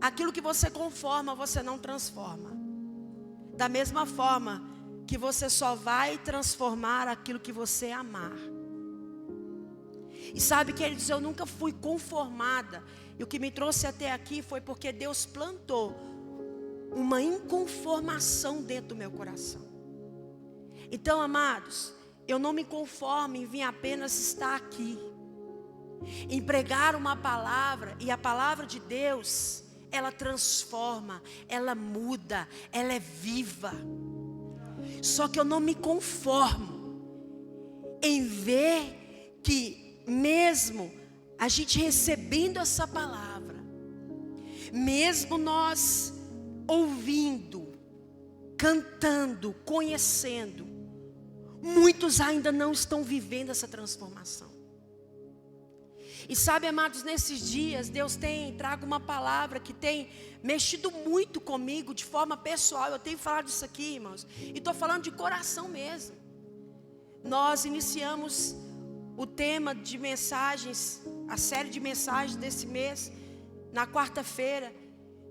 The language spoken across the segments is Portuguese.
aquilo que você conforma, você não transforma. Da mesma forma que você só vai transformar aquilo que você amar. E sabe, queridos, eu nunca fui conformada. E o que me trouxe até aqui foi porque Deus plantou uma inconformação dentro do meu coração. Então, amados, eu não me conformo em vir apenas estar aqui, em pregar uma palavra. E a palavra de Deus, ela transforma, ela muda, ela é viva. Só que eu não me conformo em ver que mesmo a gente recebendo essa palavra, mesmo nós ouvindo, cantando, conhecendo, muitos ainda não estão vivendo essa transformação. E sabe, amados, nesses dias Deus tem trago uma palavra que tem mexido muito comigo de forma pessoal. Eu tenho falado isso aqui, irmãos, e estou falando de coração mesmo. Nós iniciamos o tema de mensagens, a série de mensagens desse mês, na quarta-feira.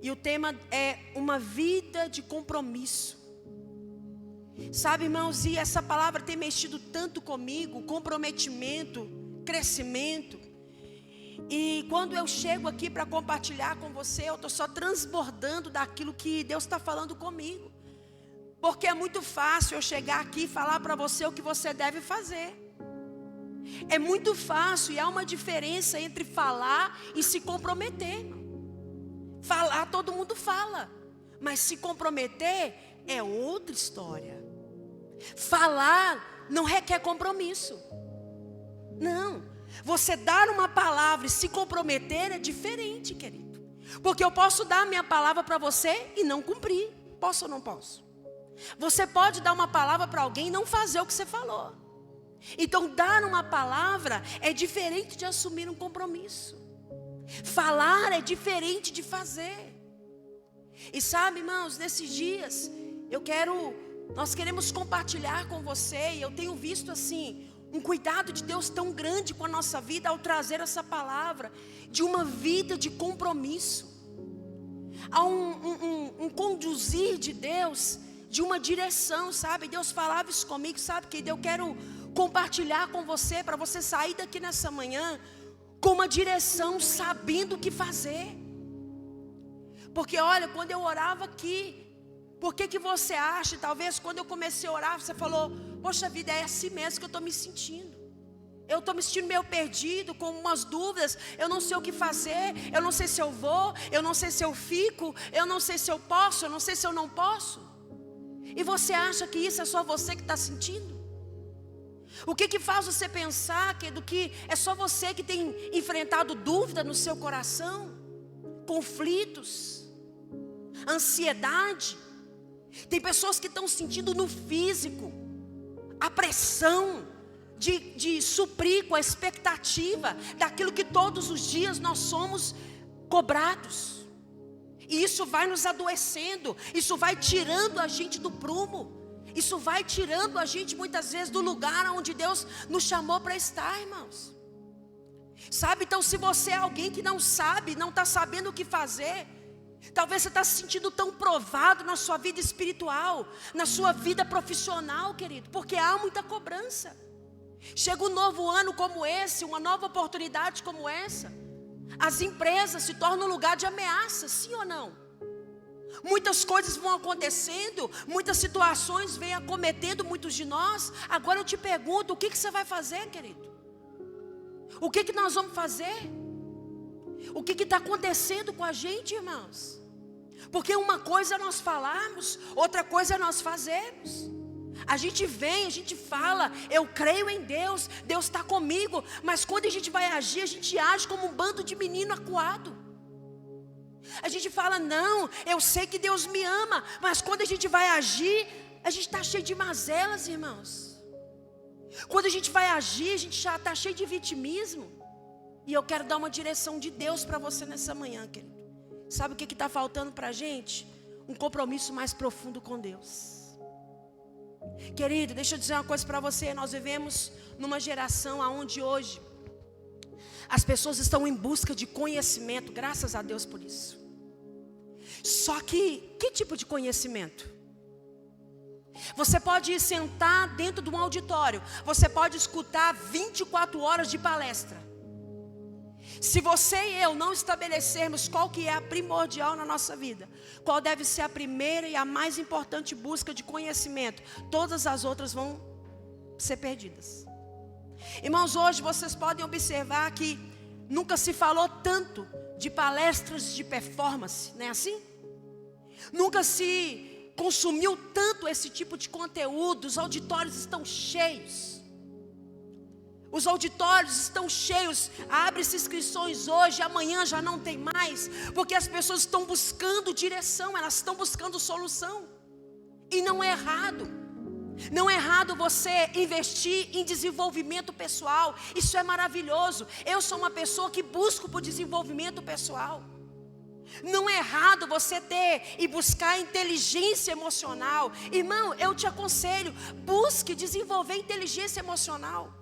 E o tema é uma vida de compromisso. Sabe, irmãos, e essa palavra tem mexido tanto comigo, comprometimento, crescimento. E quando eu chego aqui para compartilhar com você, eu estou só transbordando daquilo que Deus está falando comigo. Porque é muito fácil eu chegar aqui e falar para você o que você deve fazer. É muito fácil, e há uma diferença entre falar e se comprometer. Falar todo mundo fala, mas se comprometer é outra história. Falar não requer compromisso. Não, você dar uma palavra e se comprometer é diferente, querido. Porque eu posso dar minha palavra para você e não cumprir. Posso ou não posso? Você pode dar uma palavra para alguém e não fazer o que você falou. Então dar uma palavra é diferente de assumir um compromisso. Falar é diferente de fazer. E sabe, irmãos, nesses dias nós queremos compartilhar com você. E eu tenho visto assim um cuidado de Deus tão grande com a nossa vida ao trazer essa palavra de uma vida de compromisso. Há um conduzir de Deus, de uma direção, sabe? Deus falava isso comigo, sabe? Que eu quero compartilhar com você, para você sair daqui nessa manhã com uma direção, sabendo o que fazer. Porque olha, quando eu orava aqui, por que você acha, talvez quando eu comecei a orar, você falou, poxa vida, é assim mesmo que eu estou me sentindo. Eu estou me sentindo meio perdido, com umas dúvidas, eu não sei o que fazer, eu não sei se eu vou, eu não sei se eu fico, eu não sei se eu posso, eu não sei se eu não posso. E você acha que isso é só você que está sentindo? O que faz você pensar que é só você que tem enfrentado dúvida no seu coração? Conflitos, ansiedade. Tem pessoas que estão sentindo no físico a pressão de suprir com a expectativa daquilo que todos os dias nós somos cobrados. E isso vai nos adoecendo, isso vai tirando a gente do prumo. Isso vai tirando a gente muitas vezes do lugar onde Deus nos chamou para estar, irmãos. Sabe, então se você é alguém que não sabe, não está sabendo o que fazer, talvez você está se sentindo tão provado na sua vida espiritual, na sua vida profissional, querido, porque há muita cobrança. Chega um novo ano como esse, uma nova oportunidade como essa, as empresas se tornam um lugar de ameaça, sim ou não? Muitas coisas vão acontecendo, muitas situações vêm acometendo muitos de nós. Agora eu te pergunto, o que você vai fazer, querido? O que nós vamos fazer? O que está acontecendo com a gente, irmãos? Porque uma coisa é nós falarmos, outra coisa é nós fazermos. A gente vem, a gente fala, eu creio em Deus, Deus está comigo. Mas quando a gente vai agir, a gente age como um bando de menino acuado. A gente fala, não, eu sei que Deus me ama. Mas quando a gente vai agir, a gente está cheio de mazelas, irmãos. Quando a gente vai agir, a gente já está cheio de vitimismo. E eu quero dar uma direção de Deus para você nessa manhã, querido. Sabe o que está faltando para a gente? Um compromisso mais profundo com Deus. Querido, deixa eu dizer uma coisa para você. Nós vivemos numa geração onde hoje as pessoas estão em busca de conhecimento. Graças a Deus por isso. Só que tipo de conhecimento? Você pode sentar dentro de um auditório, você pode escutar 24 horas de palestra. Se você e eu não estabelecermos qual que é a primordial na nossa vida, qual deve ser a primeira e a mais importante busca de conhecimento, todas as outras vão ser perdidas. Irmãos, hoje vocês podem observar que nunca se falou tanto de palestras de performance, não é assim? Nunca se consumiu tanto esse tipo de conteúdo, os auditórios estão cheios. Os auditórios estão cheios, abre-se inscrições hoje, amanhã já não tem mais, porque as pessoas estão buscando direção, elas estão buscando solução. E não é errado. Não é errado você investir em desenvolvimento pessoal, isso é maravilhoso. Eu sou uma pessoa que busco por desenvolvimento pessoal. Não é errado você ter e buscar inteligência emocional. Irmão, eu te aconselho, busque desenvolver inteligência emocional.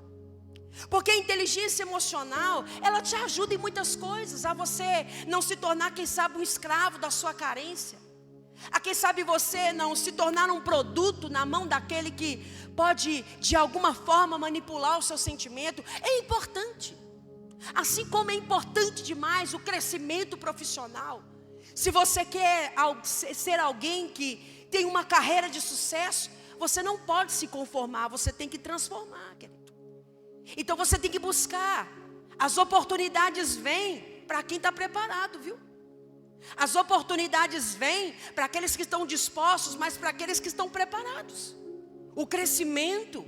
Porque a inteligência emocional, ela te ajuda em muitas coisas. A você não se tornar, quem sabe, um escravo da sua carência. A quem sabe você não se tornar um produto na mão daquele que pode de alguma forma manipular o seu sentimento. É importante. Assim como é importante demais o crescimento profissional. Se você quer ser alguém que tem uma carreira de sucesso, você não pode se conformar, você tem que transformar, querido. Então você tem que buscar. As oportunidades vêm para quem está preparado, viu? As oportunidades vêm para aqueles que estão dispostos, mas para aqueles que estão preparados. O crescimento,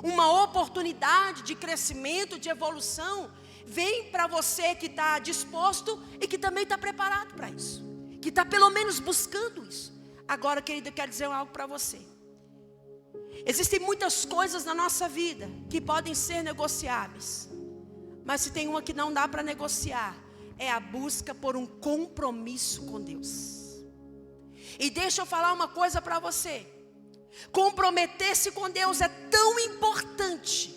uma oportunidade de crescimento, de evolução, vem para você que está disposto e que também está preparado para isso, que está pelo menos buscando isso. Agora, querido, eu quero dizer algo para você. Existem muitas coisas na nossa vida que podem ser negociáveis, mas se tem uma que não dá para negociar, é a busca por um compromisso com Deus. E deixa eu falar uma coisa para você. Comprometer-se com Deus é tão importante,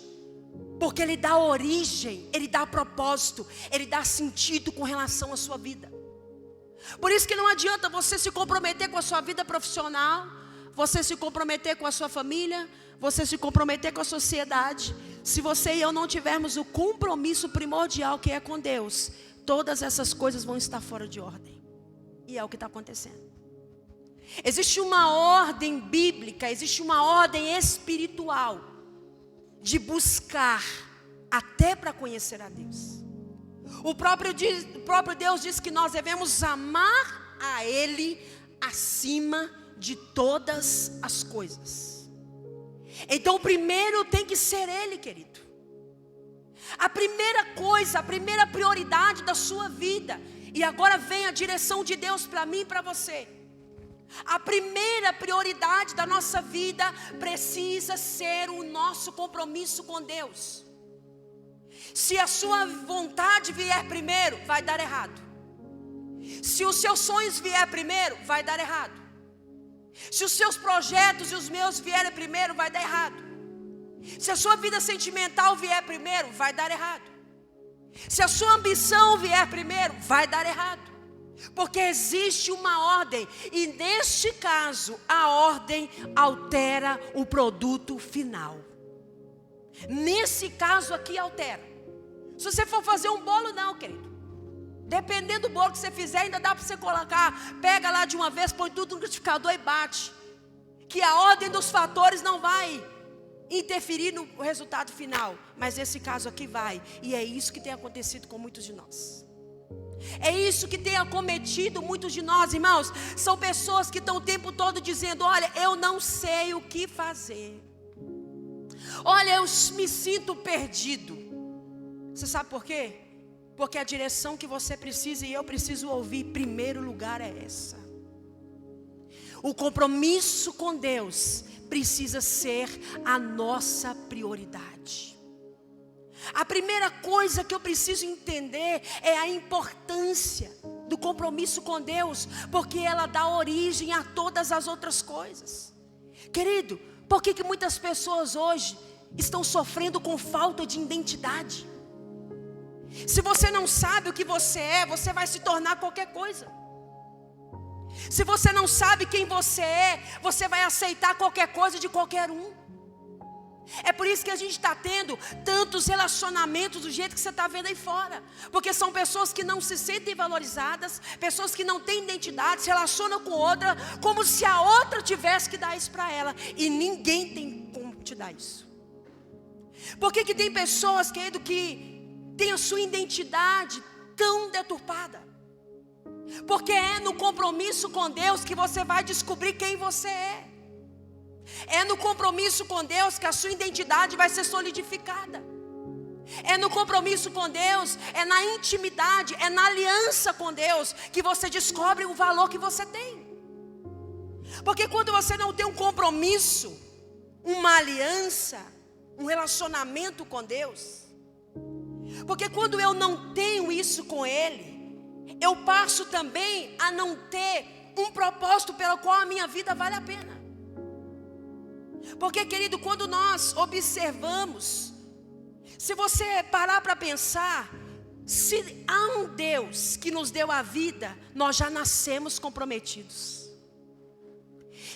porque Ele dá origem, Ele dá propósito, Ele dá sentido com relação à sua vida. Por isso que não adianta você se comprometer com a sua vida profissional, você se comprometer com a sua família, você se comprometer com a sociedade. Se você e eu não tivermos o compromisso primordial que é com Deus, todas essas coisas vão estar fora de ordem. E é o que está acontecendo. Existe uma ordem bíblica, existe uma ordem espiritual de buscar até para conhecer a Deus. O próprio Deus diz que nós devemos amar a Ele acima de todas as coisas. Então primeiro tem que ser Ele, querido. A primeira coisa, a primeira prioridade da sua vida. E agora vem a direção de Deus para mim e para você. A primeira prioridade da nossa vida precisa ser o nosso compromisso com Deus. Se a sua vontade vier primeiro, vai dar errado. Se os seus sonhos vier primeiro, vai dar errado. Se os seus projetos e os meus vierem primeiro, vai dar errado. Se a sua vida sentimental vier primeiro, vai dar errado. Se a sua ambição vier primeiro, vai dar errado. Porque existe uma ordem, e neste caso, a ordem altera o produto final. Nesse caso aqui altera. Se você for fazer um bolo, não, querido. Dependendo do bolo que você fizer, ainda dá para você colocar. Pega lá de uma vez, põe tudo no liquidificador e bate. Que a ordem dos fatores não vai interferir no resultado final. Mas esse caso aqui vai. E é isso que tem acontecido com muitos de nós. É isso que tem acometido muitos de nós, irmãos. São pessoas que estão o tempo todo dizendo: olha, eu não sei o que fazer. Olha, eu me sinto perdido. Você sabe por quê? Porque a direção que você precisa e eu preciso ouvir em primeiro lugar é essa. O compromisso com Deus precisa ser a nossa prioridade. A primeira coisa que eu preciso entender é a importância do compromisso com Deus, porque ela dá origem a todas as outras coisas. Querido, por que muitas pessoas hoje estão sofrendo com falta de identidade? Se você não sabe o que você é, você vai se tornar qualquer coisa. Se você não sabe quem você é, você vai aceitar qualquer coisa de qualquer um. É por isso que a gente está tendo tantos relacionamentos do jeito que você está vendo aí fora. Porque são pessoas que não se sentem valorizadas, pessoas que não têm identidade, se relacionam com outra, como se a outra tivesse que dar isso para ela. E ninguém tem como te dar isso. Por que tem pessoas, querido, que têm a sua identidade tão deturpada? Porque é no compromisso com Deus que você vai descobrir quem você é. É no compromisso com Deus que a sua identidade vai ser solidificada. É no compromisso com Deus, é na intimidade, é na aliança com Deus que você descobre o valor que você tem. Porque quando você não tem um compromisso, uma aliança, um relacionamento com Deus, porque quando eu não tenho isso com Ele, eu passo também a não ter um propósito pelo qual a minha vida vale a pena. Porque, querido, quando nós observamos, se você parar para pensar, se há um Deus que nos deu a vida, nós já nascemos comprometidos.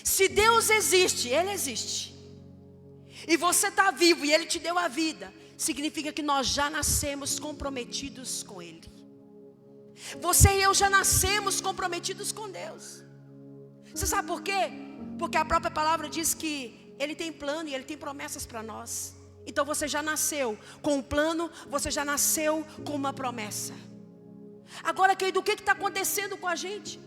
Se Deus existe, Ele existe, e você está vivo e Ele te deu a vida, significa que nós já nascemos comprometidos com Ele. Você e eu já nascemos comprometidos com Deus. Você sabe por quê? Porque a própria palavra diz que Ele tem plano e Ele tem promessas para nós. Então você já nasceu com um plano, você já nasceu com uma promessa. Agora, querido, o que está acontecendo com a gente?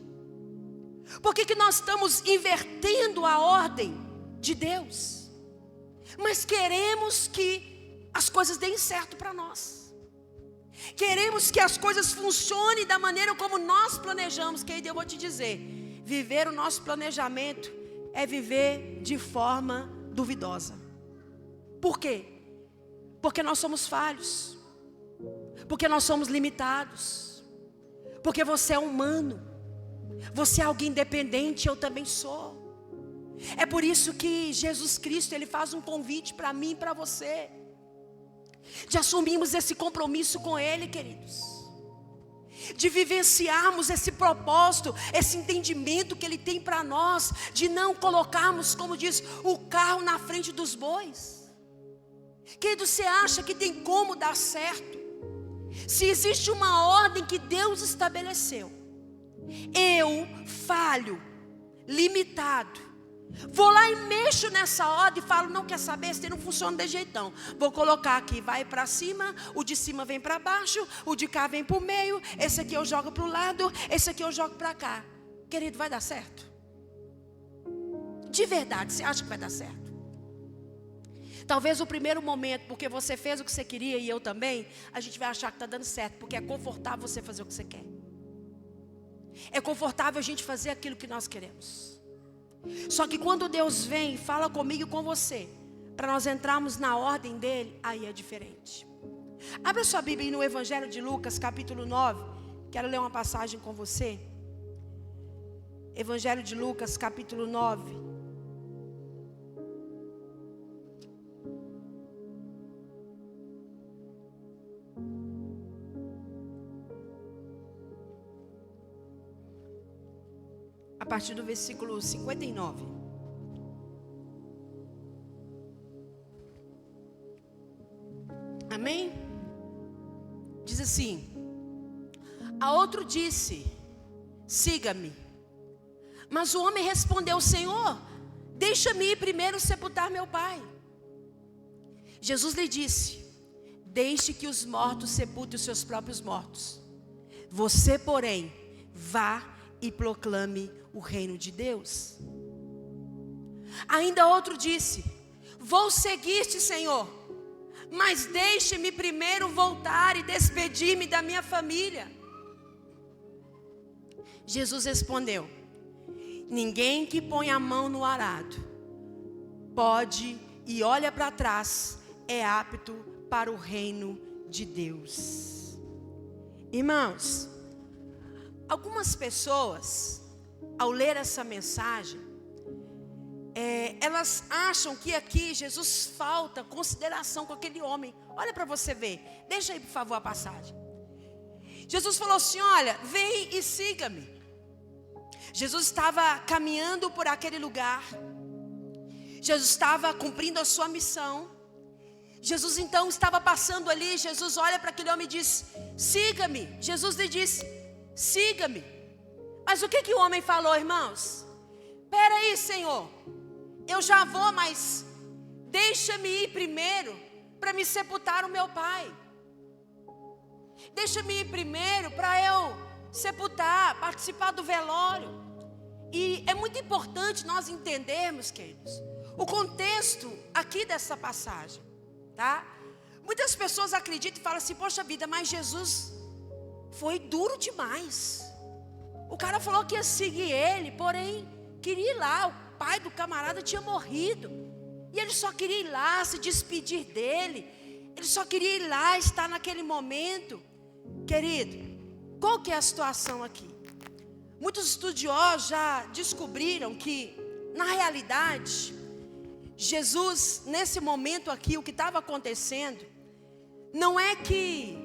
Por que nós estamos invertendo a ordem de Deus? Mas queremos que as coisas deem certo para nós. Queremos que as coisas funcionem da maneira como nós planejamos. Querido, eu vou te dizer, viver o nosso planejamento é viver de forma duvidosa. Por quê? Porque nós somos falhos. Porque nós somos limitados. Porque você é humano. Você é alguém independente, eu também sou. É por isso que Jesus Cristo, Ele faz um convite para mim e para você, de assumirmos esse compromisso com Ele, queridos, de vivenciarmos esse propósito, esse entendimento que Ele tem para nós, de não colocarmos, como diz, o carro na frente dos bois. Querido, você acha que tem como dar certo? Se existe uma ordem que Deus estabeleceu, eu falho, limitado, vou lá e mexo nessa ordem e falo, não quer saber, esse não funciona de jeitão. Vou colocar aqui, vai para cima, o de cima vem para baixo, o de cá vem para o meio, esse aqui eu jogo para o lado, esse aqui eu jogo para cá. Querido, vai dar certo? De verdade, você acha que vai dar certo? Talvez o primeiro momento, porque você fez o que você queria e eu também, a gente vai achar que está dando certo, porque é confortável você fazer o que você quer. É confortável a gente fazer aquilo que nós queremos. Só que quando Deus vem e fala comigo e com você, para nós entrarmos na ordem dele, aí é diferente. Abra sua Bíblia aí no Evangelho de Lucas, capítulo 9. Quero ler uma passagem com você. Evangelho de Lucas, capítulo 9. A partir do versículo 59. Amém? Diz assim: a outro disse, siga-me. Mas o homem respondeu, Senhor, deixa-me ir primeiro sepultar meu pai. Jesus lhe disse, deixe que os mortos sepultem os seus próprios mortos. Você, porém, vá e proclame o reino de Deus. Ainda outro disse, vou seguir-te, Senhor, mas deixe-me primeiro voltar e despedir-me da minha família. Jesus respondeu, ninguém que põe a mão no arado pode e olha para trás é apto para o reino de Deus. Irmãos, algumas pessoas, ao ler essa mensagem, elas acham que aqui Jesus falta consideração com aquele homem. Olha para você ver, deixa aí por favor a passagem. Jesus falou assim, olha, vem e siga-me. Jesus estava caminhando por aquele lugar. Jesus estava cumprindo a sua missão. Jesus então estava passando ali. Jesus olha para aquele homem e diz: siga-me. Jesus lhe disse: siga-me. Mas o que o homem falou, irmãos? Espera aí, Senhor, eu já vou, mas deixa-me ir primeiro para me sepultar o meu pai. Deixa-me ir primeiro para eu sepultar, participar do velório. E é muito importante nós entendermos, queridos, o contexto aqui dessa passagem, tá? Muitas pessoas acreditam e falam assim: poxa vida, mas Jesus foi duro demais. O cara falou que ia seguir ele, porém queria ir lá. O pai do camarada tinha morrido e ele só queria ir lá, se despedir dele. Ele só queria ir lá, estar naquele momento. Querido, qual que é a situação aqui? Muitos estudiosos já descobriram que, na realidade, Jesus, nesse momento aqui, o que estava acontecendo, não é que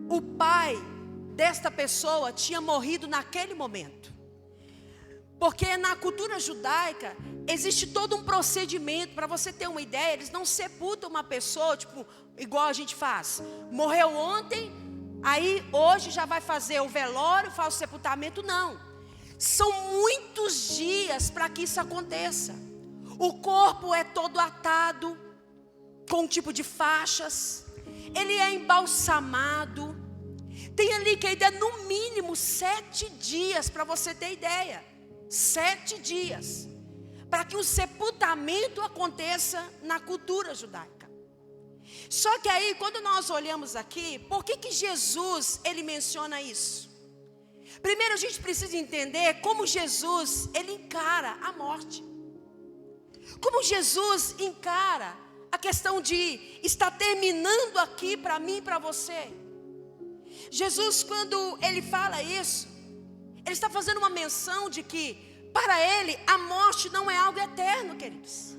o pai desta pessoa tinha morrido naquele momento. Porque na cultura judaica, existe todo um procedimento. Para você ter uma ideia, eles não sepultam uma pessoa, tipo, igual a gente faz. Morreu ontem, aí hoje já vai fazer o velório, faz o sepultamento. Não. São muitos dias para que isso aconteça. O corpo é todo atado, com um tipo de faixas. Ele é embalsamado. Tem ali que ainda no mínimo 7 dias, para você ter ideia. 7 dias. Para que o sepultamento aconteça na cultura judaica. Só que aí, quando nós olhamos aqui, por que Jesus, ele menciona isso? Primeiro a gente precisa entender como Jesus, ele encara a morte. Como Jesus encara a questão de estar terminando aqui para mim e para você. Jesus, quando ele fala isso, ele está fazendo uma menção de que, para ele, a morte não é algo eterno, queridos.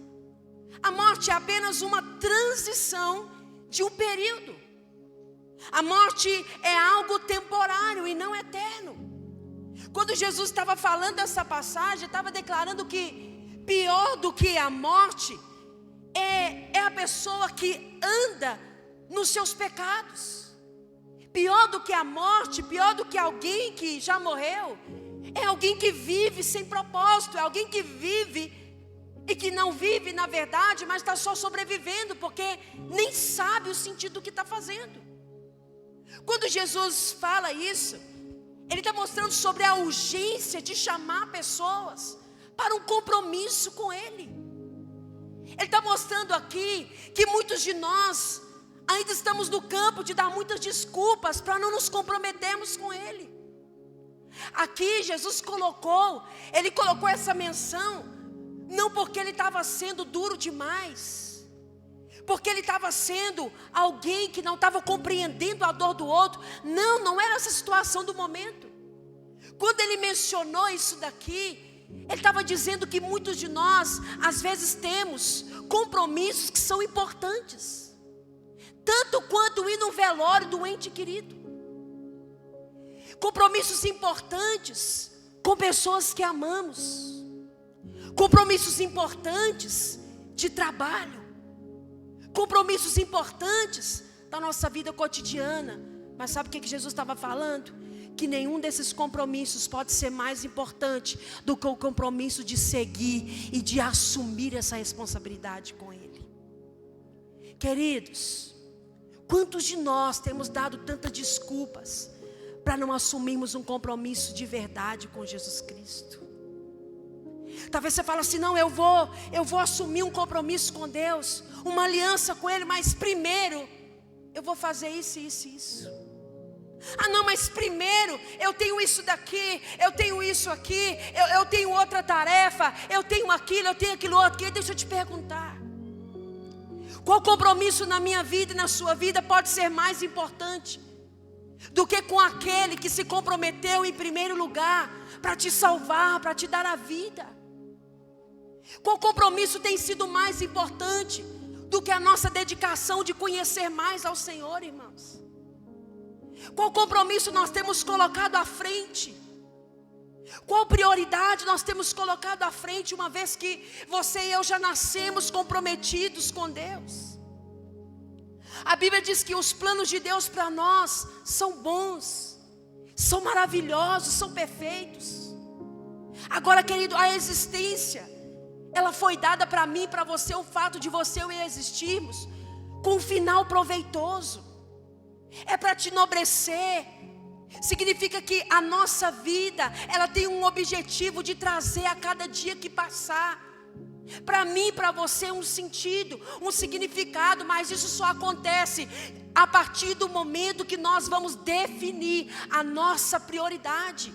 A morte é apenas uma transição de um período. A morte é algo temporário e não eterno. Quando Jesus estava falando essa passagem, estava declarando que pior do que a morte é a pessoa que anda nos seus pecados. Pior do que a morte, pior do que alguém que já morreu, é alguém que vive sem propósito, é alguém que vive e que não vive na verdade, mas está só sobrevivendo, porque nem sabe o sentido do que está fazendo. Quando Jesus fala isso, ele está mostrando sobre a urgência de chamar pessoas para um compromisso com Ele. Ele está mostrando aqui que muitos de nós ainda estamos no campo de dar muitas desculpas para não nos comprometermos com Ele. Aqui Jesus colocou essa menção, não porque Ele estava sendo duro demais, porque Ele estava sendo alguém que não estava compreendendo a dor do outro. Não era essa situação do momento. Quando Ele mencionou isso daqui, Ele estava dizendo que muitos de nós, às vezes, temos compromissos que são importantes, tanto quanto ir no velório do ente querido. Compromissos importantes com pessoas que amamos. Compromissos importantes de trabalho. Compromissos importantes da nossa vida cotidiana. Mas sabe o que Jesus estava falando? Que nenhum desses compromissos pode ser mais importante do que o compromisso de seguir e de assumir essa responsabilidade com Ele. Queridos, quantos de nós temos dado tantas desculpas para não assumirmos um compromisso de verdade com Jesus Cristo? Talvez você fale assim: não, eu vou assumir um compromisso com Deus, uma aliança com Ele, mas primeiro eu vou fazer isso, isso e isso. Ah não, mas primeiro eu tenho isso daqui, eu tenho isso aqui, eu tenho outra tarefa, eu tenho aquilo, eu tenho aquilo outro. Deixa eu te perguntar, qual compromisso na minha vida e na sua vida pode ser mais importante do que com aquele que se comprometeu em primeiro lugar para te salvar, para te dar a vida? Qual compromisso tem sido mais importante do que a nossa dedicação de conhecer mais ao Senhor, irmãos? Qual compromisso nós temos colocado à frente? Qual prioridade nós temos colocado à frente, uma vez que você e eu já nascemos comprometidos com Deus? A Bíblia diz que os planos de Deus para nós são bons, são maravilhosos, são perfeitos. Agora, querido, a existência, ela foi dada para mim, para você, o fato de você e eu existirmos com um final proveitoso. É para te enobrecer. Significa que a nossa vida, ela tem um objetivo de trazer a cada dia que passar, para mim, para você, um sentido, um significado. Mas isso só acontece a partir do momento que nós vamos definir a nossa prioridade.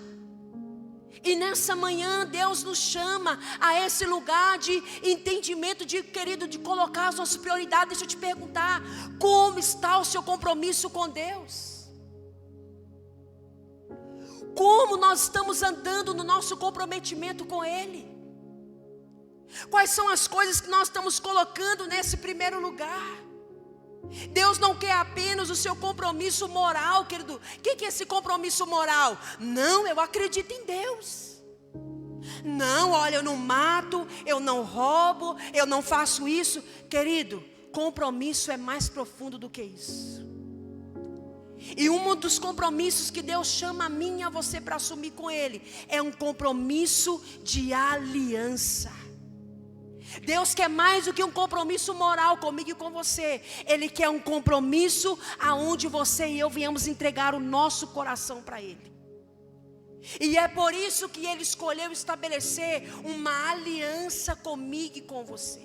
E nessa manhã Deus nos chama a esse lugar de entendimento, querido, de colocar as nossas prioridades. Deixa eu te perguntar, como está o seu compromisso com Deus? Como nós estamos andando no nosso comprometimento com Ele? Quais são as coisas que nós estamos colocando nesse primeiro lugar? Deus não quer apenas o seu compromisso moral, querido. O que é esse compromisso moral? Não, eu acredito em Deus. Não, olha, eu não mato, eu não roubo, eu não faço isso. Querido, compromisso é mais profundo do que isso. E um dos compromissos que Deus chama a mim e a você para assumir com Ele é um compromisso de aliança. Deus quer mais do que um compromisso moral comigo e com você. Ele quer um compromisso aonde você e eu viemos entregar o nosso coração para Ele. E é por isso que Ele escolheu estabelecer uma aliança comigo e com você.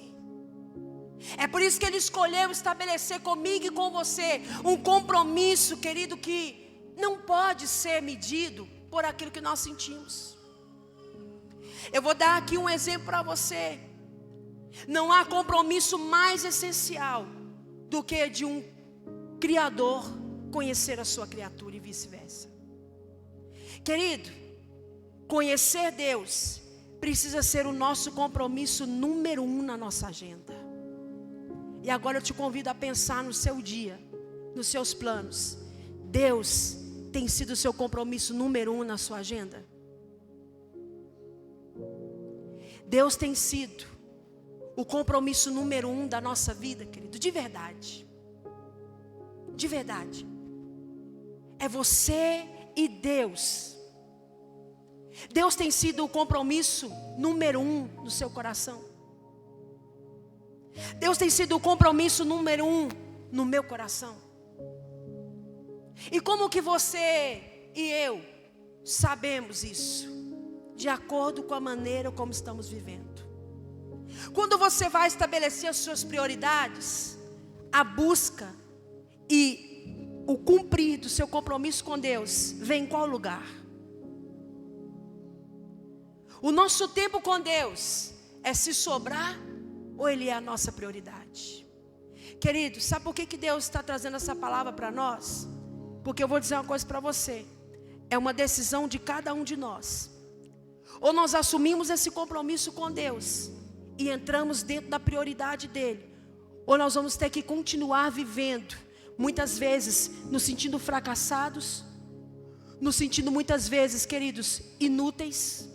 É por isso que Ele escolheu estabelecer comigo e com você um compromisso, querido, que não pode ser medido por aquilo que nós sentimos. Eu vou dar aqui um exemplo para você. Não há compromisso mais essencial do que de um Criador conhecer a sua criatura e vice-versa. Querido, conhecer Deus precisa ser o nosso compromisso número 1 na nossa agenda. E agora eu te convido a pensar no seu dia, nos seus planos. Deus tem sido o seu compromisso número 1 na sua agenda? Deus tem sido o compromisso número 1 da nossa vida, querido, de verdade. De verdade. É você e Deus. Deus tem sido o compromisso número 1 no seu coração. Deus tem sido o compromisso número 1 no meu coração. E como que você e eu sabemos isso? De acordo com a maneira como estamos vivendo. Quando você vai estabelecer as suas prioridades, a busca e o cumprir do seu compromisso com Deus vem em qual lugar? O nosso tempo com Deus é se sobrar ou ele é a nossa prioridade? Querido, sabe por que Deus está trazendo essa palavra para nós? Porque eu vou dizer uma coisa para você. É uma decisão de cada um de nós. Ou nós assumimos esse compromisso com Deus e entramos dentro da prioridade dele, ou nós vamos ter que continuar vivendo, muitas vezes nos sentindo fracassados, nos sentindo muitas vezes, queridos, inúteis,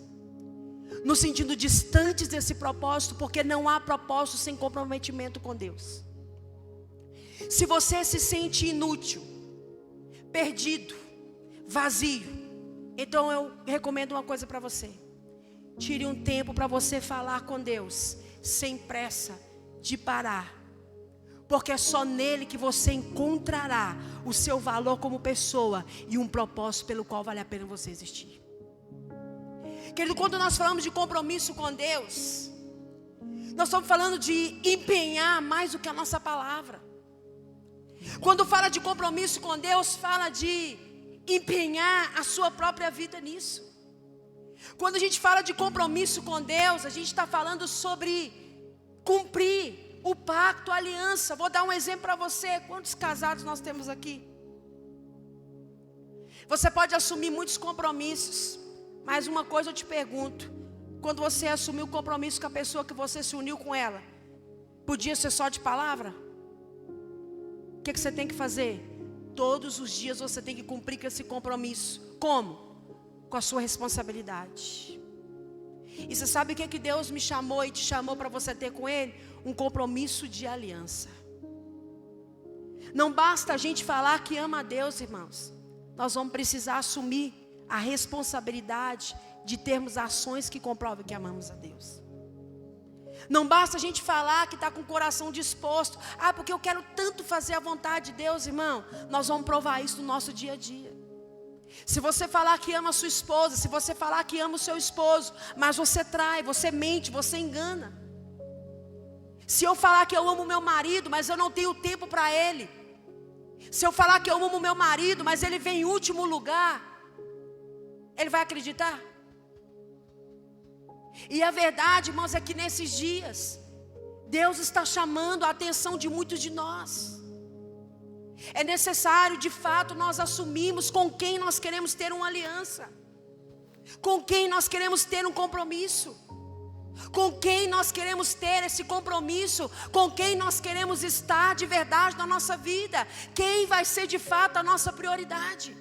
nos sentindo distantes desse propósito, porque não há propósito sem comprometimento com Deus. Se você se sente inútil, perdido, vazio, então eu recomendo uma coisa para você. Tire um tempo para você falar com Deus, sem pressa de parar. Porque é só nele que você encontrará o seu valor como pessoa e um propósito pelo qual vale a pena você existir. Querido, quando nós falamos de compromisso com Deus, nós estamos falando de empenhar mais do que a nossa palavra. Quando fala de compromisso com Deus, fala de empenhar a sua própria vida nisso. Quando a gente fala de compromisso com Deus, a gente está falando sobre cumprir o pacto, a aliança. Vou dar um exemplo para você. Quantos casados nós temos aqui? Você pode assumir muitos compromissos, mas uma coisa eu te pergunto: quando você assumiu o compromisso com a pessoa que você se uniu com ela, podia ser só de palavra? O que você tem que fazer? Todos os dias você tem que cumprir com esse compromisso. Como? com a sua responsabilidade. E você sabe o que Deus me chamou e te chamou para você ter com Ele? Um compromisso de aliança. Não basta a gente falar que ama a Deus, irmãos. Nós vamos precisar assumir a responsabilidade de termos ações que comprovem que amamos a Deus. Não basta a gente falar que está com o coração disposto. Porque eu quero tanto fazer a vontade de Deus, irmão. Nós vamos provar isso no nosso dia a dia. Se você falar que ama a sua esposa, se você falar que ama o seu esposo, mas você trai, você mente, você engana. Se eu falar que eu amo o meu marido, mas eu não tenho tempo para ele. Se eu falar que eu amo o meu marido, mas ele vem em último lugar, ele vai acreditar? E a verdade, irmãos, é que nesses dias Deus está chamando a atenção de muitos de nós. É necessário, de fato, nós assumirmos com quem nós queremos ter uma aliança, com quem nós queremos ter um compromisso, com quem nós queremos ter esse compromisso, com quem nós queremos estar de verdade na nossa vida, quem vai ser de fato a nossa prioridade.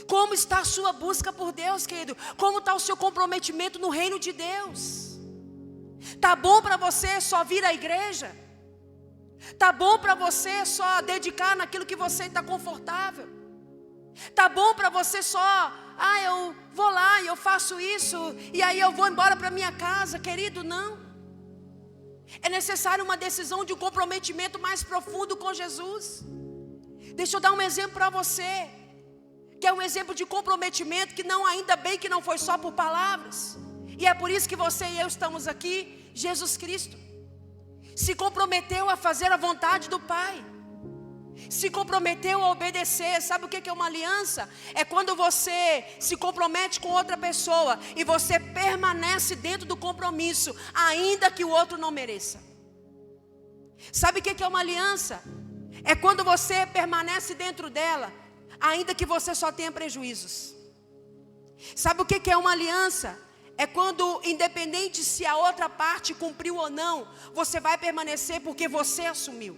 Como está a sua busca por Deus, querido? Como está o seu comprometimento no reino de Deus? Tá bom para você só vir à igreja? Tá bom para você só dedicar naquilo que você está confortável? Tá bom para você só, eu vou lá e eu faço isso e aí eu vou embora para minha casa? Querido, não. É necessário uma decisão de um comprometimento mais profundo com Jesus. Deixa eu dar um exemplo para você, que é um exemplo de comprometimento que não, ainda bem que não foi só por palavras. E é por isso que você e eu estamos aqui. Jesus Cristo se comprometeu a fazer a vontade do Pai, se comprometeu a obedecer. Sabe o que é uma aliança? É quando você se compromete com outra pessoa e você permanece dentro do compromisso, ainda que o outro não mereça. Sabe o que é uma aliança? É quando você permanece dentro dela, ainda que você só tenha prejuízos. Sabe o que é uma aliança? É quando, independente se a outra parte cumpriu ou não, você vai permanecer porque você assumiu.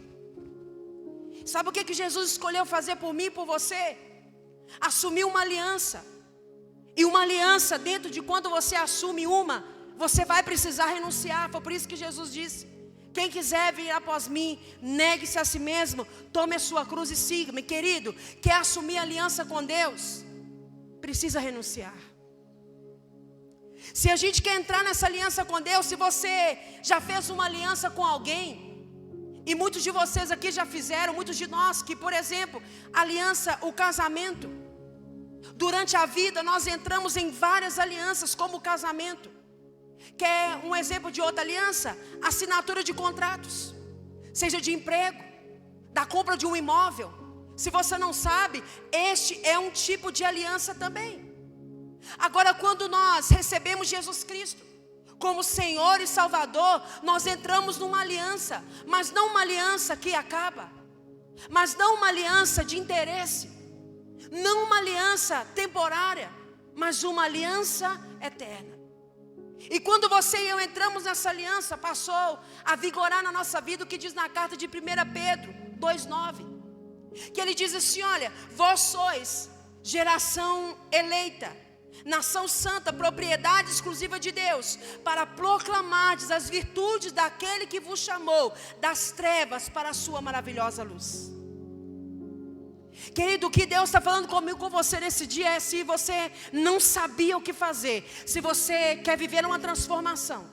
Sabe o que Jesus escolheu fazer por mim e por você? Assumir uma aliança. E uma aliança, dentro de quando você assume uma, você vai precisar renunciar. Foi por isso que Jesus disse: quem quiser vir após mim, negue-se a si mesmo, tome a sua cruz e siga-me. Querido, quer assumir aliança com Deus? Precisa renunciar. Se a gente quer entrar nessa aliança com Deus, se você já fez uma aliança com alguém, e muitos de vocês aqui já fizeram, muitos de nós que, por exemplo, aliança, o casamento. Durante a vida nós entramos em várias alianças, como o casamento. Quer um exemplo de outra aliança? Assinatura de contratos, seja de emprego, da compra de um imóvel. Se você não sabe, este é um tipo de aliança também. Agora, quando nós recebemos Jesus Cristo como Senhor e Salvador, nós entramos numa aliança, mas não uma aliança que acaba, mas não uma aliança de interesse, não uma aliança temporária, mas uma aliança eterna. E quando você e eu entramos nessa aliança, passou a vigorar na nossa vida o que diz na carta de 1 Pedro 2,9, que ele diz assim: olha, vós sois geração eleita, nação santa, propriedade exclusiva de Deus, para proclamardes as virtudes daquele que vos chamou das trevas para a sua maravilhosa luz. Querido, o que Deus está falando comigo, com você nesse dia é: se você não sabia o que fazer, se você quer viver uma transformação,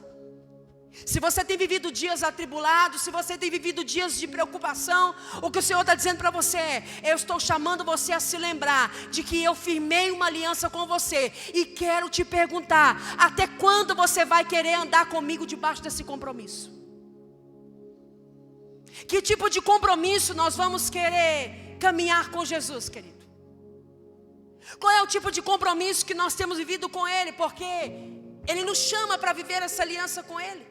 se você tem vivido dias atribulados, se você tem vivido dias de preocupação, o que o Senhor está dizendo para você é: eu estou chamando você a se lembrar de que eu firmei uma aliança com você, e quero te perguntar, até quando você vai querer andar comigo debaixo desse compromisso? Que tipo de compromisso nós vamos querer caminhar com Jesus, querido? Qual é o tipo de compromisso que nós temos vivido com Ele? Porque Ele nos chama para viver essa aliança com Ele.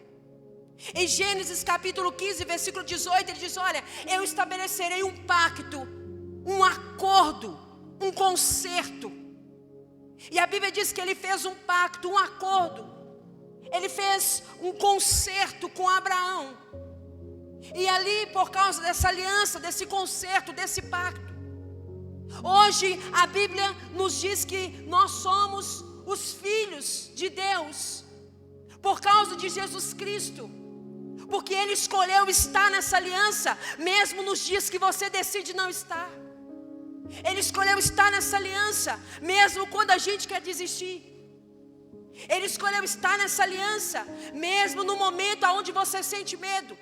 Em Gênesis capítulo 15, versículo 18, Ele diz: olha, eu estabelecerei um pacto, um acordo, um concerto. E a Bíblia diz que Ele fez um pacto, um acordo. Ele fez um concerto com Abraão. E ali, por causa dessa aliança, desse concerto, desse pacto, Hoje a Bíblia nos diz que nós somos os filhos de Deus por causa de Jesus Cristo, porque Ele escolheu estar nessa aliança, mesmo nos dias que você decide não estar. Ele escolheu estar nessa aliança, mesmo quando a gente quer desistir. Ele escolheu estar nessa aliança, mesmo no momento onde você sente medo.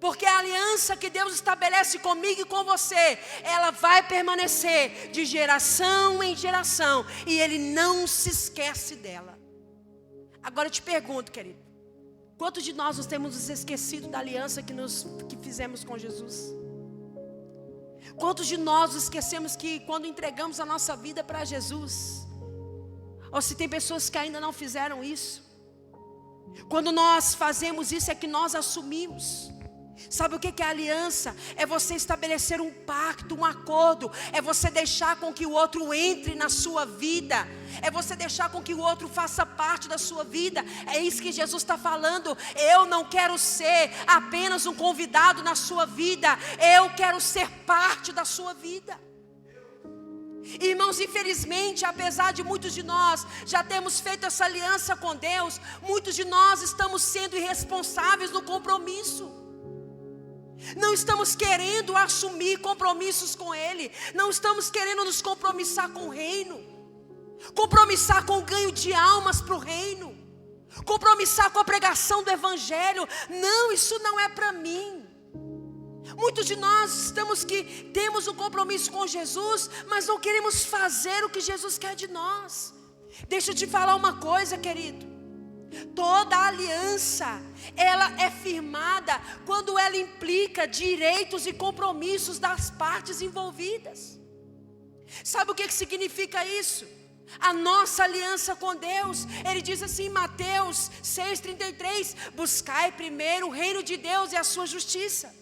Porque a aliança que Deus estabelece comigo e com você, ela vai permanecer de geração em geração. E Ele não se esquece dela. Agora eu te pergunto, querido, quantos de nós nos temos nos esquecido da aliança que fizemos com Jesus? Quantos de nós nos esquecemos que quando entregamos a nossa vida para Jesus, ou se tem pessoas que ainda não fizeram isso, quando nós fazemos isso é que nós assumimos. Sabe o que é aliança? É você estabelecer um pacto, um acordo. É você deixar com que o outro entre na sua vida. É você deixar com que o outro faça parte da sua vida. É isso que Jesus está falando. Eu não quero ser apenas um convidado na sua vida. Eu quero ser parte da sua vida. Irmãos, infelizmente, apesar de muitos de nós já termos feito essa aliança com Deus, muitos de nós estamos sendo irresponsáveis no compromisso. Não estamos querendo assumir compromissos com Ele. Não estamos querendo nos compromissar com o reino. Compromissar com o ganho de almas para o reino. Compromissar com a pregação do Evangelho. Não, isso não é para mim. Muitos de nós temos um compromisso com Jesus, mas não queremos fazer o que Jesus quer de nós. Deixa eu te falar uma coisa, querido. Toda aliança, ela é firmada quando ela implica direitos e compromissos das partes envolvidas. Sabe o que significa isso? A nossa aliança com Deus, Ele diz assim em Mateus 6,33: buscai primeiro o reino de Deus e a sua justiça,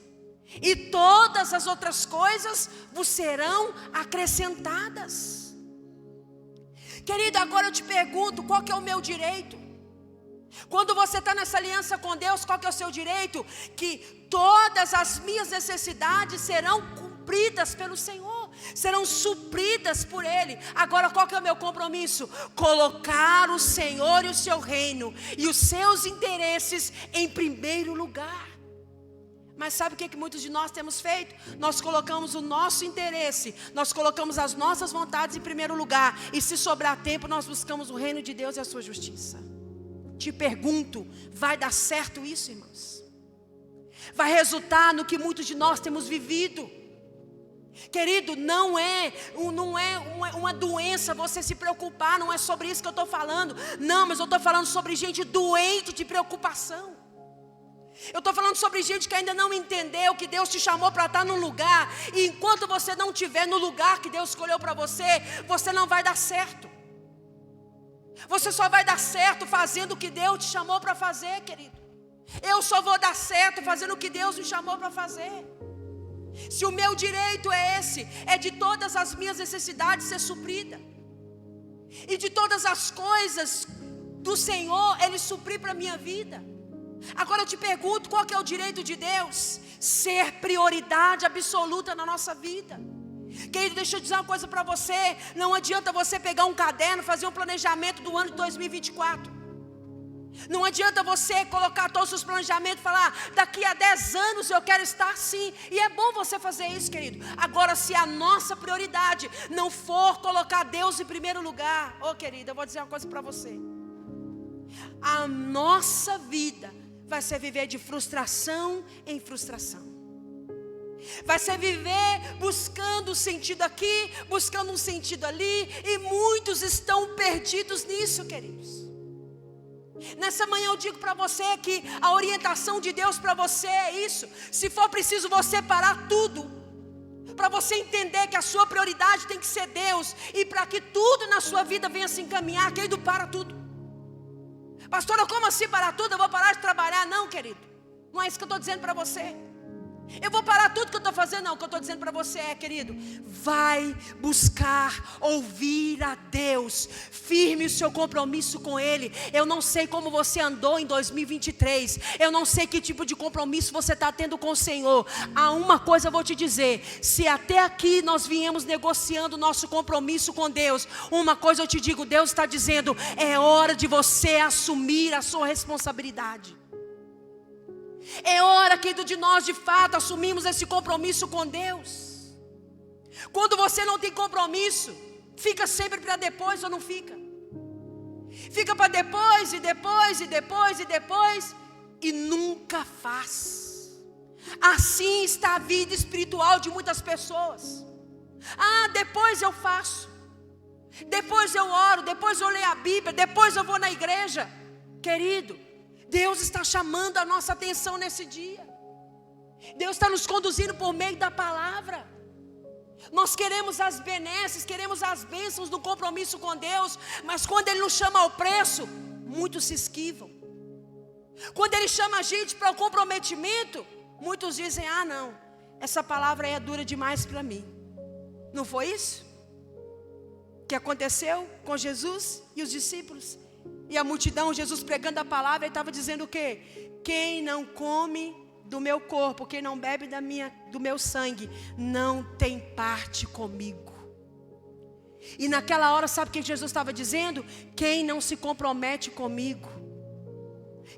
e todas as outras coisas vos serão acrescentadas. Querido, agora eu te pergunto, qual que é o meu direito? Quando você está nessa aliança com Deus, qual que é o seu direito? Que todas as minhas necessidades serão cumpridas pelo Senhor, serão supridas por Ele. Agora qual que é o meu compromisso? Colocar o Senhor e o seu reino e os seus interesses em primeiro lugar. Mas sabe o que muitos de nós temos feito? Nós colocamos o nosso interesse, nós colocamos as nossas vontades em primeiro lugar, e se sobrar tempo nós buscamos o reino de Deus e a sua justiça. Te pergunto, vai dar certo isso, irmãos? Vai resultar no que muitos de nós temos vivido? Querido, não é uma doença você se preocupar, não é sobre isso que eu estou falando. Não, mas eu estou falando sobre gente doente de preocupação. Eu estou falando sobre gente que ainda não entendeu que Deus te chamou para estar num lugar, e enquanto você não estiver no lugar que Deus escolheu para você, você não vai dar certo. Você só vai dar certo fazendo o que Deus te chamou para fazer, querido. Eu só vou dar certo fazendo o que Deus me chamou para fazer. Se o meu direito é esse, é de todas as minhas necessidades ser suprida, e de todas as coisas do Senhor Ele suprir para a minha vida. Agora eu te pergunto, qual que é o direito de Deus? Ser prioridade absoluta na nossa vida. Querido, deixa eu dizer uma coisa para você. Não adianta você pegar um caderno, fazer um planejamento do ano de 2024. Não adianta você colocar todos os seus planejamentos e falar: daqui a 10 anos eu quero estar assim. E é bom você fazer isso, querido. Agora, se a nossa prioridade não for colocar Deus em primeiro lugar, querida, eu vou dizer uma coisa para você. A nossa vida vai ser viver de frustração em frustração. Vai ser viver buscando um sentido aqui, buscando um sentido ali, e muitos estão perdidos nisso, queridos. Nessa manhã eu digo para você que a orientação de Deus para você é isso. Se for preciso você parar tudo, para você entender que a sua prioridade tem que ser Deus, e para que tudo na sua vida venha se encaminhar, querido, para tudo. Pastora, como assim parar tudo? Eu vou parar de trabalhar? Não, querido, não é isso que eu estou dizendo para você. Eu vou parar tudo que eu estou fazendo? Não, o que eu estou dizendo para você é, querido, vai buscar ouvir a Deus, firme o seu compromisso com Ele. Eu não sei como você andou em 2023, eu não sei que tipo de compromisso você está tendo com o Senhor. Há uma coisa eu vou te dizer: se até aqui nós viemos negociando o nosso compromisso com Deus, uma coisa eu te digo, Deus está dizendo, é hora de você assumir a sua responsabilidade. É hora, querido, de nós de fato assumirmos esse compromisso com Deus. Quando você não tem compromisso, fica sempre para depois ou não fica? Fica para depois, e depois, e depois, e depois, e nunca faz. Assim está a vida espiritual de muitas pessoas. Depois eu faço, depois eu oro, depois eu leio a Bíblia, depois eu vou na igreja. Querido, Deus está chamando a nossa atenção nesse dia. Deus está nos conduzindo por meio da palavra. Nós queremos as benesses, queremos as bênçãos do compromisso com Deus, mas quando Ele nos chama ao preço, muitos se esquivam. Quando Ele chama a gente para o comprometimento, muitos dizem, não, essa palavra aí é dura demais para mim. Não foi isso que aconteceu com Jesus e os discípulos? E a multidão, Jesus pregando a palavra, Ele estava dizendo o quê? Quem não come do meu corpo, quem não bebe do meu sangue, não tem parte comigo. E naquela hora, sabe o que Jesus estava dizendo? Quem não se compromete comigo,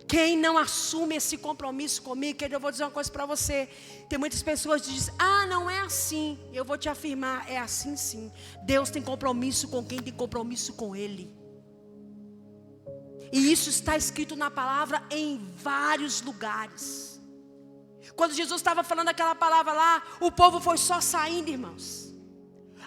quem não assume esse compromisso comigo, que eu vou dizer uma coisa para você. Tem muitas pessoas que dizem, não é assim. Eu vou te afirmar, é assim sim. Deus tem compromisso com quem tem compromisso com Ele. E isso está escrito na palavra em vários lugares. Quando Jesus estava falando aquela palavra lá, o povo foi só saindo, irmãos.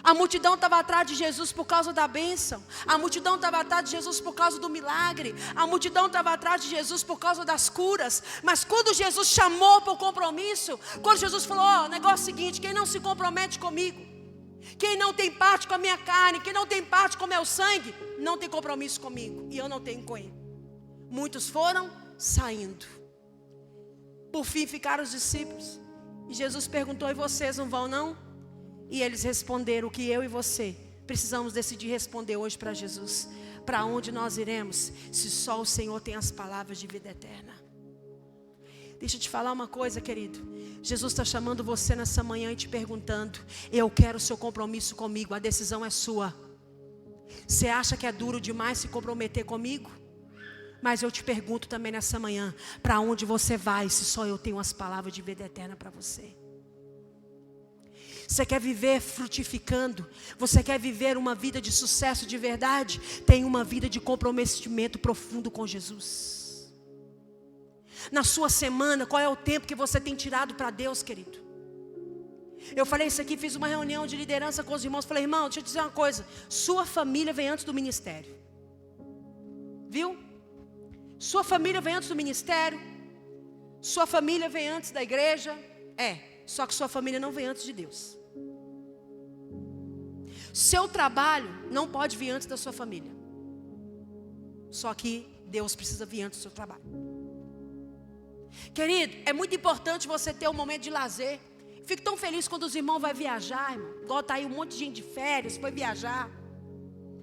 A multidão estava atrás de Jesus por causa da bênção. A multidão estava atrás de Jesus por causa do milagre. A multidão estava atrás de Jesus por causa das curas. Mas quando Jesus chamou para o compromisso, quando Jesus falou, o negócio é o seguinte, quem não se compromete comigo, quem não tem parte com a minha carne, quem não tem parte com o meu sangue, não tem compromisso comigo, e eu não tenho com Ele. Muitos foram saindo. Por fim ficaram os discípulos. E Jesus perguntou, e vocês não vão não? E eles responderam o que eu e você precisamos decidir responder hoje para Jesus. Para onde nós iremos, se só o Senhor tem as palavras de vida eterna? Deixa eu te falar uma coisa, querido. Jesus está chamando você nessa manhã e te perguntando, eu quero o seu compromisso comigo, a decisão é sua. Você acha que é duro demais se comprometer comigo? Mas eu te pergunto também nessa manhã, para onde você vai, se só eu tenho as palavras de vida eterna para você? Você quer viver frutificando? Você quer viver uma vida de sucesso de verdade? Tem uma vida de comprometimento profundo com Jesus. Na sua semana, qual é o tempo que você tem tirado para Deus, querido? Eu falei isso aqui, fiz uma reunião de liderança com os irmãos. Falei, irmão, deixa eu te dizer uma coisa. Sua família vem antes do ministério. Viu? Sua família vem antes do ministério. Sua família vem antes da igreja. Só que sua família não vem antes de Deus. Seu trabalho não pode vir antes da sua família. Só que Deus precisa vir antes do seu trabalho. Querido, é muito importante você ter um momento de lazer. Fico tão feliz quando os irmãos vão viajar, irmão. Igual está aí um monte de gente de férias, foi viajar.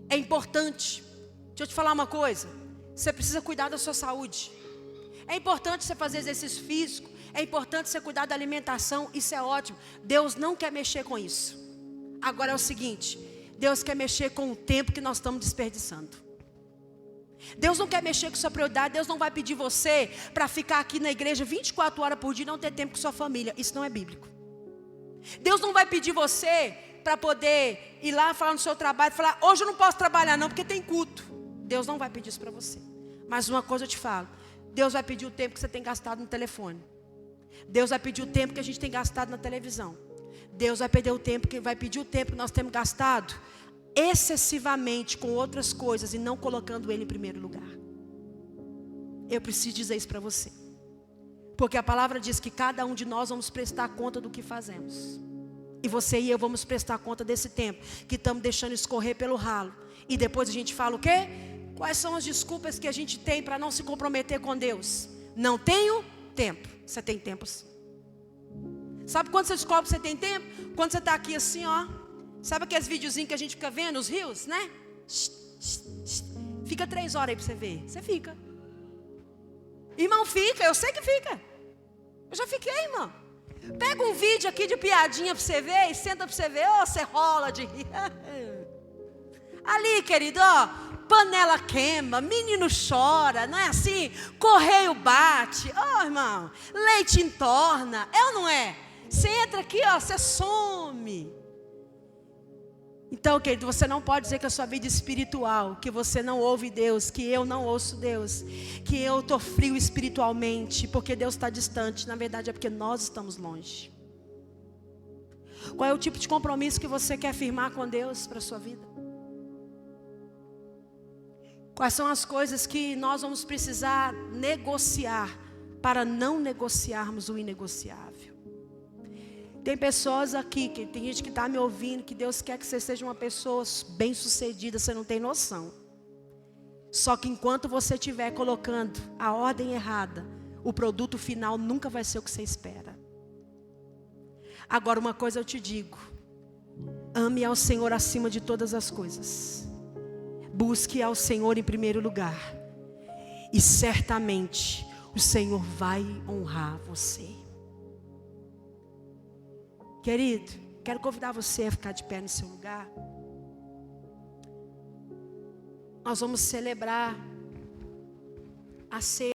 É importante. Deixa eu te falar uma coisa. Você precisa cuidar da sua saúde. É importante você fazer exercício físico. É importante você cuidar da alimentação. Isso é ótimo. Deus não quer mexer com isso. Agora é o seguinte. Deus quer mexer com o tempo que nós estamos desperdiçando. Deus não quer mexer com sua prioridade. Deus não vai pedir você para ficar aqui na igreja 24 horas por dia e não ter tempo com sua família. Isso não é bíblico. Deus não vai pedir você para poder ir lá falar no seu trabalho e falar, hoje eu não posso trabalhar não porque tem culto. Deus não vai pedir isso para você. Mas uma coisa eu te falo, Deus vai pedir o tempo que você tem gastado no telefone. Deus vai pedir o tempo que a gente tem gastado na televisão. Deus vai pedir o tempo que nós temos gastado excessivamente com outras coisas e não colocando Ele em primeiro lugar. Eu preciso dizer isso para você. Porque a palavra diz que cada um de nós vamos prestar conta do que fazemos. E você e eu vamos prestar conta desse tempo que estamos deixando escorrer pelo ralo. E depois a gente fala o quê? Quais são as desculpas que a gente tem para não se comprometer com Deus? Não tenho tempo. Você tem tempo sim. Sabe quando você descobre que você tem tempo? Quando você está aqui assim, ó. Sabe aqueles videozinhos que a gente fica vendo, os rios, né? Fica 3 horas aí para você ver. Você fica. Irmão, fica, eu sei que fica. Eu já fiquei, irmão. Pega um vídeo aqui de piadinha para você ver e senta para você ver. Ô, você rola de rir. Ali, querido, ó, panela queima, menino chora, não é assim? Correio bate, ó, irmão, leite entorna, é ou não é? Você entra aqui, ó, você some. Então, querido, você não pode dizer que a sua vida espiritual, que você não ouve Deus, que eu não ouço Deus, que eu estou frio espiritualmente, porque Deus está distante. Na verdade é porque nós estamos longe. Qual é o tipo de compromisso que você quer firmar com Deus para a sua vida? Quais são as coisas que nós vamos precisar negociar para não negociarmos o inegociável? Tem pessoas aqui, tem gente que está me ouvindo, que Deus quer que você seja uma pessoa bem-sucedida, você não tem noção. Só que enquanto você estiver colocando a ordem errada, o produto final nunca vai ser o que você espera. Agora uma coisa eu te digo, ame ao Senhor acima de todas as coisas. Busque ao Senhor em primeiro lugar. E certamente o Senhor vai honrar você. Querido, quero convidar você a ficar de pé no seu lugar. Nós vamos celebrar a ceia.